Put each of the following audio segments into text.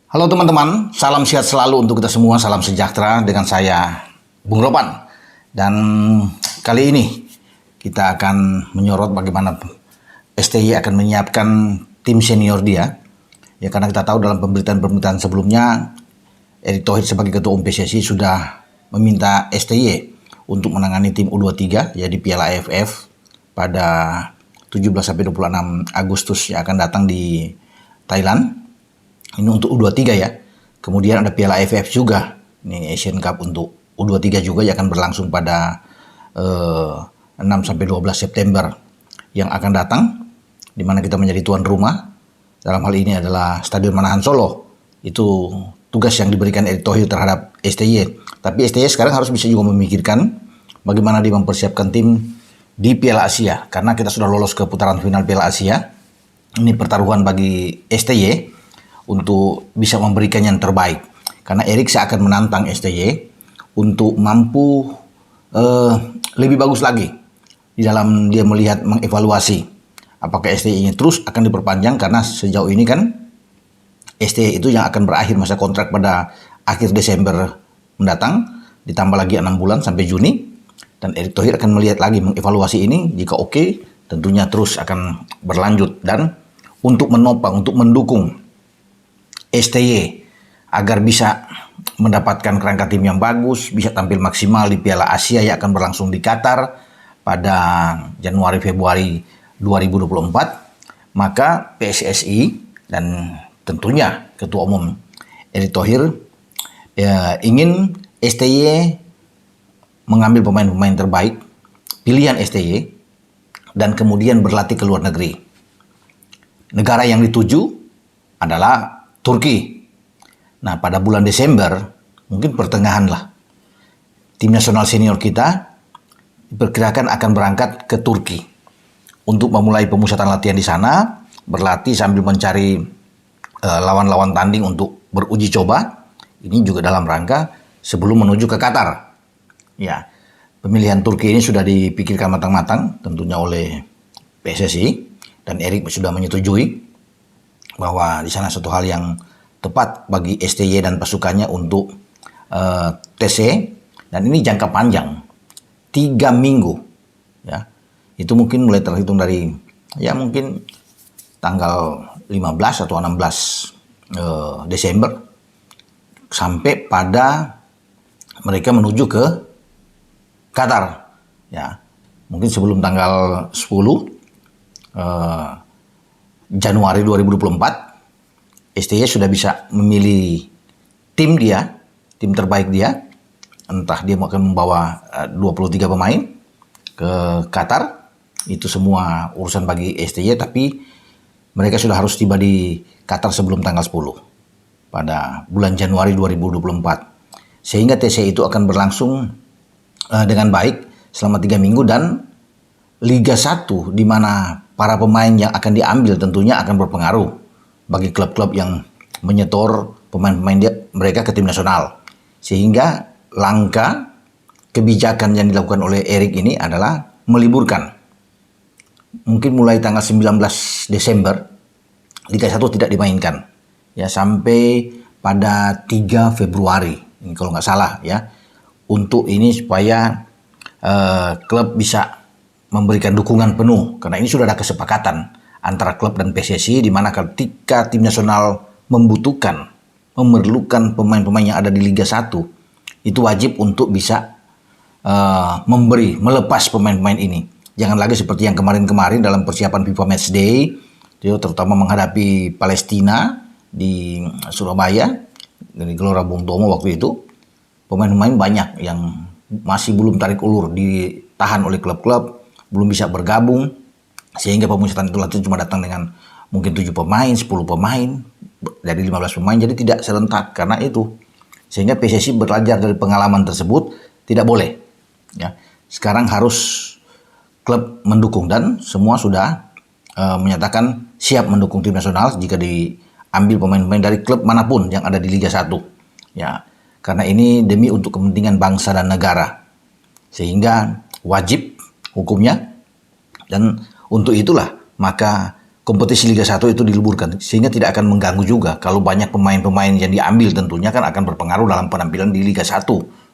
Halo teman-teman, salam sehat selalu untuk kita semua, salam sejahtera dengan saya Bung Ropan. Dan kali ini kita akan menyorot bagaimana STY akan menyiapkan tim senior dia. Ya, karena kita tahu dalam pemberitaan-pemberitaan sebelumnya Erick Thohir sebagai ketua umum PSSI sudah meminta STY untuk menangani tim U23 ya di Piala AFF pada 17-26 Agustus yang akan datang di Thailand. Ini untuk U23 ya. Kemudian ada Piala AFF juga. Ini Asian Cup untuk U23 juga yang akan berlangsung pada 6-12 September yang akan datang, di mana kita menjadi tuan rumah. Dalam hal ini adalah Stadion Manahan Solo. Itu tugas yang diberikan Erick Thohir terhadap STY. Tapi STY sekarang harus bisa juga memikirkan bagaimana dia mempersiapkan tim di Piala Asia. Karena kita sudah lolos ke putaran final Piala Asia. Ini pertaruhan bagi STY untuk bisa memberikan yang terbaik. Karena Erick seakan menantang STY untuk mampu lebih bagus lagi di dalam dia melihat mengevaluasi apakah STY ini terus akan diperpanjang, karena sejauh ini kan STY itu yang akan berakhir masa kontrak pada akhir Desember mendatang, ditambah lagi 6 bulan sampai Juni, dan Erick Thohir akan melihat lagi mengevaluasi ini. Jika oke, tentunya terus akan berlanjut, dan untuk menopang, untuk mendukung STY agar bisa mendapatkan kerangka tim yang bagus, bisa tampil maksimal di Piala Asia yang akan berlangsung di Qatar pada Januari-Februari 2024, maka PSSI dan tentunya Ketua Umum Erick Thohir ingin STY mengambil pemain-pemain terbaik, pilihan STY, dan kemudian berlatih ke luar negeri. Negara yang dituju adalah Turki. Nah, pada bulan Desember, mungkin pertengahan lah, tim nasional senior kita diperkirakan akan berangkat ke Turki untuk memulai pemusatan latihan di sana, berlatih sambil mencari lawan-lawan tanding untuk beruji coba. Ini juga dalam rangka sebelum menuju ke Qatar. Ya, pemilihan Turki ini sudah dipikirkan matang-matang tentunya oleh PSSI, dan Erick sudah menyetujui bahwa di sana satu hal yang tepat bagi STY dan pasukannya untuk TC, dan ini jangka panjang 3 minggu ya. Itu mungkin mulai terhitung dari ya mungkin tanggal 15 atau 16 Desember sampai pada mereka menuju ke Qatar ya. Mungkin sebelum tanggal 10 Januari 2024 STY sudah bisa memilih tim dia, tim terbaik dia. Entah dia akan membawa 23 pemain ke Qatar. Itu semua urusan bagi STY, tapi mereka sudah harus tiba di Qatar sebelum tanggal 10 pada bulan Januari 2024. Sehingga TC itu akan berlangsung dengan baik selama 3 minggu, dan Liga 1 di mana para pemain yang akan diambil tentunya akan berpengaruh bagi klub-klub yang menyetor pemain-pemain mereka ke tim nasional. Sehingga langkah kebijakan yang dilakukan oleh Erick ini adalah meliburkan. Mungkin mulai tanggal 19 Desember Liga 1 tidak dimainkan ya, sampai pada 3 Februari ini kalau nggak salah ya. Untuk ini supaya klub bisa memberikan dukungan penuh, karena ini sudah ada kesepakatan antara klub dan PSSI, di mana ketika tim nasional memerlukan pemain-pemain yang ada di Liga 1, itu wajib untuk bisa melepas pemain-pemain ini. Jangan lagi seperti yang kemarin-kemarin dalam persiapan FIFA Matchday, terutama menghadapi Palestina di Surabaya, di Gelora Bung Tomo waktu itu, pemain-pemain banyak yang masih belum tarik ulur, ditahan oleh klub-klub, belum bisa bergabung, sehingga pemusatan itu latihan cuma datang dengan mungkin 7 pemain, 10 pemain, dari 15 pemain, jadi tidak serentak karena itu. Sehingga PSSI belajar dari pengalaman tersebut, tidak boleh. Ya. Sekarang harus klub mendukung, dan semua sudah menyatakan siap mendukung tim nasional jika diambil pemain-pemain dari klub manapun yang ada di Liga 1. Ya, karena ini demi untuk kepentingan bangsa dan negara. Sehingga wajib hukumnya, dan untuk itulah maka kompetisi Liga 1 itu diliburkan, sehingga tidak akan mengganggu juga. Kalau banyak pemain-pemain yang diambil tentunya kan akan berpengaruh dalam penampilan di Liga 1.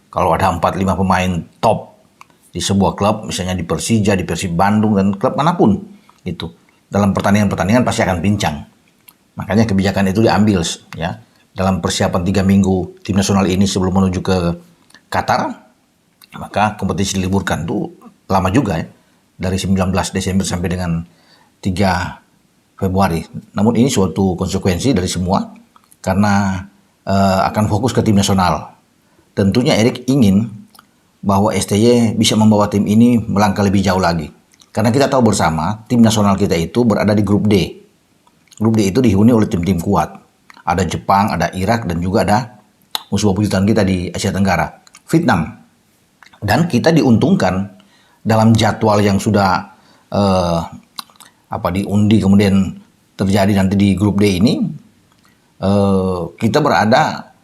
Kalau ada 4-5 pemain top di sebuah klub, misalnya di Persija, di Persib Bandung, dan klub manapun, itu dalam pertandingan-pertandingan pasti akan pincang. Makanya kebijakan itu diambil ya dalam persiapan 3 minggu tim nasional ini sebelum menuju ke Qatar, maka kompetisi diliburkan. Itu lama juga ya, dari 19 Desember sampai dengan 3 Februari. Namun ini suatu konsekuensi dari semua karena akan fokus ke tim nasional. Tentunya Erik ingin bahwa STY bisa membawa tim ini melangkah lebih jauh lagi. Karena kita tahu bersama tim nasional kita itu berada di grup D. Grup D itu dihuni oleh tim-tim kuat. Ada Jepang, ada Irak, dan juga ada musuh bebuyutan kita di Asia Tenggara, Vietnam. Dan kita diuntungkan dalam jadwal yang sudah diundi kemudian terjadi nanti di grup D ini, kita berada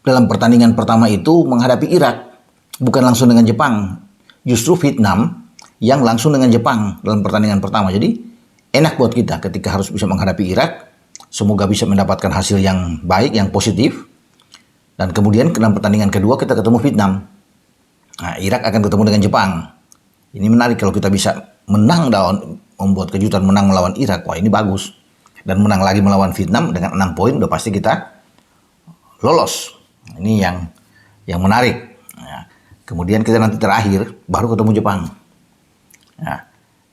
dalam pertandingan pertama itu menghadapi Irak, bukan langsung dengan Jepang. Justru Vietnam yang langsung dengan Jepang dalam pertandingan pertama. Jadi enak buat kita ketika harus bisa menghadapi Irak. Semoga bisa mendapatkan hasil yang baik, yang positif. Dan kemudian dalam pertandingan kedua kita ketemu Vietnam. Nah, Irak akan ketemu dengan Jepang. Ini menarik kalau kita bisa menang membuat kejutan menang melawan Irak. Wah, ini bagus. Dan menang lagi melawan Vietnam dengan 6 poin udah pasti kita lolos. Ini yang menarik. Ya. Kemudian kita nanti terakhir baru ketemu Jepang. Ya.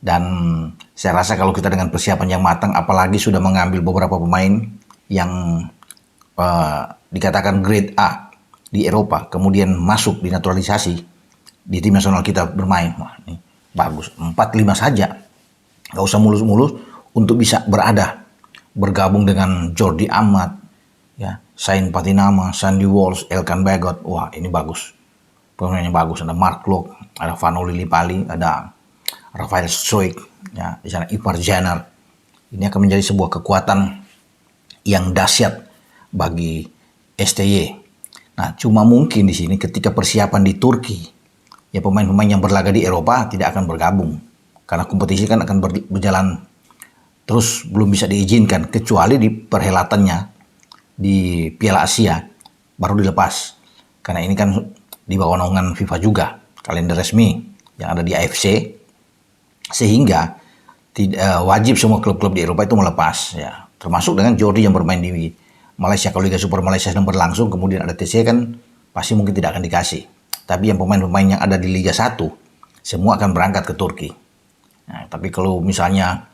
Dan saya rasa kalau kita dengan persiapan yang matang, apalagi sudah mengambil beberapa pemain yang dikatakan grade A di Eropa, kemudian masuk dinaturalisasi di tim nasional kita bermain. Wah, ini bagus. 4-5 saja. Gak usah mulus-mulus untuk bisa bergabung dengan Jordi Amat, ya, Sain Patinama, Sandy Walsh, Elkan Bagot. Wah, ini bagus. Pemainnya bagus. Ada Mark Klok, ada Vano Lillipali, ada Rafael Struijk, ya, di sana Ivar Jenner. Ini akan menjadi sebuah kekuatan yang dahsyat bagi STY. Nah, cuma mungkin di sini ketika persiapan di Turki, ya pemain-pemain yang berlaga di Eropa tidak akan bergabung karena kompetisi kan akan berjalan terus, belum bisa diizinkan kecuali di perhelatannya di Piala Asia baru dilepas. Karena ini kan di bawah naungan FIFA juga, kalender resmi yang ada di AFC, sehingga wajib semua klub-klub di Eropa itu melepas, ya, termasuk dengan Jordi yang bermain di Malaysia. Kalau Liga Super Malaysia sedang berlangsung, kemudian ada TC kan pasti mungkin tidak akan dikasih. Tapi yang pemain-pemain yang ada di Liga 1 semua akan berangkat ke Turki. Nah, tapi kalau misalnya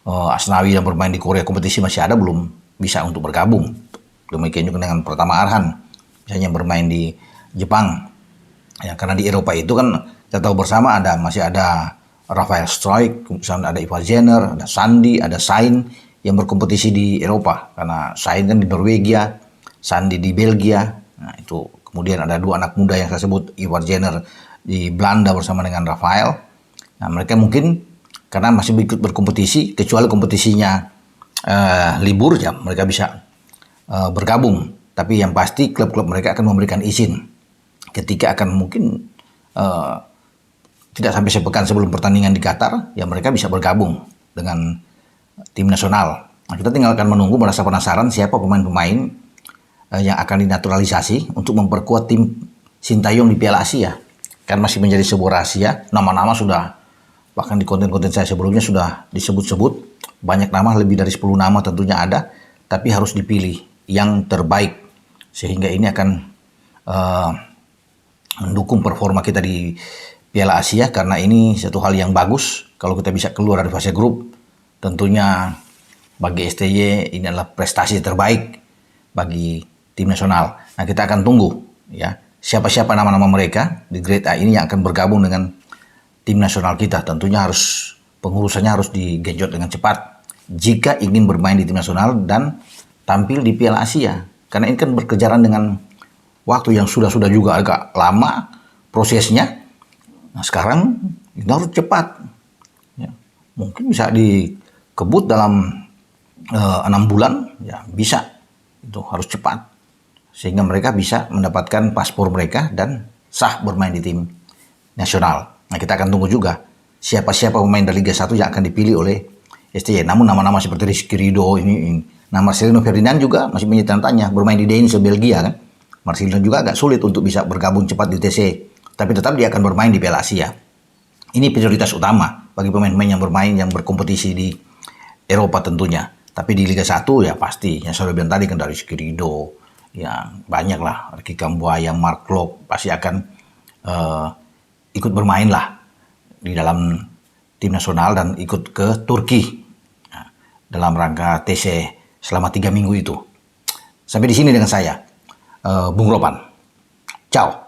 Asnawi yang bermain di Korea, kompetisi masih ada, belum bisa untuk bergabung. Demikian juga dengan Pratama Arhan misalnya yang bermain di Jepang. Ya, karena di Eropa itu kan kita tahu bersama masih ada Rafael Struijk, misalnya ada Ivar Jenner, ada Sandy, ada Sain yang berkompetisi di Eropa. Karena Sain kan di Norwegia, Sandy di Belgia. Nah, itu kemudian ada 2 anak muda yang saya sebut, Ivar Jenner di Belanda bersama dengan Rafael. Nah, mereka mungkin karena masih ikut berkompetisi, kecuali kompetisinya libur, ya mereka bisa bergabung. Tapi yang pasti klub-klub mereka akan memberikan izin ketika akan mungkin tidak sampai sepekan sebelum pertandingan di Qatar, ya mereka bisa bergabung dengan tim nasional. Nah, kita tinggal akan menunggu, merasa penasaran siapa pemain-pemain yang akan dinaturalisasi untuk memperkuat tim Sintayong di Piala Asia. Kan masih menjadi sebuah rahasia. Nama-nama sudah, bahkan di konten-konten saya sebelumnya sudah disebut-sebut. Banyak nama, lebih dari 10 nama tentunya ada, tapi harus dipilih yang terbaik. Sehingga ini akan mendukung performa kita di Piala Asia, karena ini satu hal yang bagus kalau kita bisa keluar dari fase grup. Tentunya bagi STY ini adalah prestasi terbaik bagi tim nasional. Nah, kita akan tunggu ya siapa-siapa nama-nama mereka di grade A ini yang akan bergabung dengan tim nasional kita. Tentunya pengurusannya harus digenjot dengan cepat jika ingin bermain di tim nasional dan tampil di Piala Asia. Karena ini kan berkejaran dengan waktu yang sudah juga agak lama prosesnya. Nah, sekarang ini harus cepat. Ya, mungkin bisa dikebut dalam 6 bulan, ya bisa. Itu harus cepat. Sehingga mereka bisa mendapatkan paspor mereka dan sah bermain di tim nasional. Nah, kita akan tunggu juga siapa-siapa pemain dari Liga 1 yang akan dipilih oleh STY. Namun nama-nama seperti Rizky Ridho ini, nah Marcelino Ferdinand juga masih menjadi tanda tanya, bermain di Deense Belgia kan. Marcelino juga agak sulit untuk bisa bergabung cepat di TC, tapi tetap dia akan bermain di Piala Asia. Ini prioritas utama bagi pemain-pemain yang bermain, yang berkompetisi di Eropa tentunya. Tapi di Liga 1 ya pasti, yang saya bilang tadi kan dari Rizky Ridho, ya banyak lah, Ricky Kambuaya, Mark Klok pasti akan ikut bermain lah di dalam tim nasional dan ikut ke Turki dalam rangka TC selama 3 minggu itu. Sampai di sini dengan saya, Bung Ropan. Ciao.